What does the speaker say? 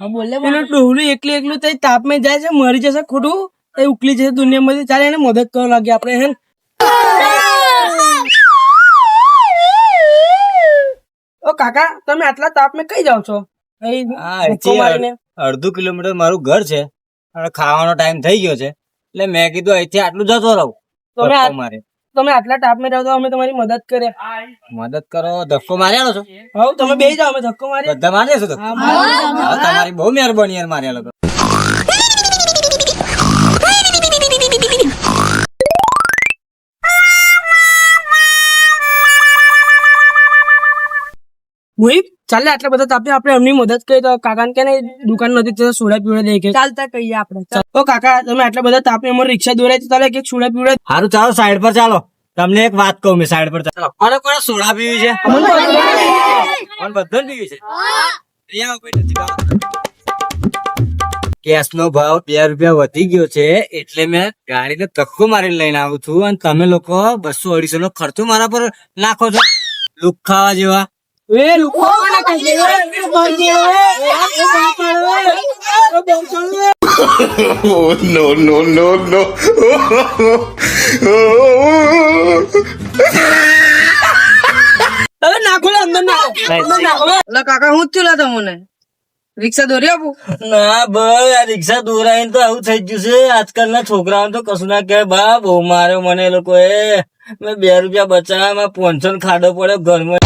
એનું ડોહલું એકલું તઈ તાપમાં જાય છે, મરી જશે ખોટું, તઈ ઉકલી જશે દુનિયામાંથી. ચાલે એને મદદ કરવા લાગે આપણે. હે ઓ કાકા, તમે આટલા તાપમાં કઈ જાવ છો? અડધું કિલોમીટર મારું ઘર છે અને ખાવાનો ટાઈમ થઈ ગયો છે, એટલે મેં કીધું અહીંથી આટલું જતો રહું. તમે આટલા તાપમાં જાવ તો અમે તમારી મદદ કરે. મદદ કરો. ધક્કો માર્યાનો છો? હા, તમે બે જાઓ, અમે ધક્કો મારી. બધા માર્યા છો ધક્કો? તમારી બહુ મહેરબાની યાર, માર્યા લોકો. મોહિત, ચાલે આટલા બધા તાપે આપણે એમની મદદ કરી તો કાકાને કે દુકાન નથી તો સોડા પીવડા દે કે. ચાલતા કહીએ આપણે. ઓ કાકા, તમે આટલા બધા તાપે અમારે રિક્ષા દોરાય તો ચાલે કે સોડા પીવડા. સારું, ચાલો સાઈડ પર ચાલો. તમને એક વાત કહું, મેં સાઈડ પર ચાલો. અને કોને સોડા પીવી છે? બધાને પીવી છે. ગેસ નો ભાવ 2 રૂપિયા વધી ગયો છે, એટલે મેં ગાડીને ધક્કો મારીને લઈને આવું છું, અને તમે લોકો 200-250 નો ખર્ચો મારા પર નાખો છો લુખાવા જેવા. No. નાખો અંદર નાખો. કાકા, હું જ છું તમને રિક્ષા દોરી આપું? ના ભાઈ, આ રિક્ષા દોરાઈને તો આવું થઈ ગયું છે. આજકાલના છોકરાઓ તો કશું ના કહેવાય. બા બહુ માર્યો મને એ લોકો. મેં 2 રૂપિયા બચાવ્યા, 500 ખાડો પડ્યો ઘરમાં.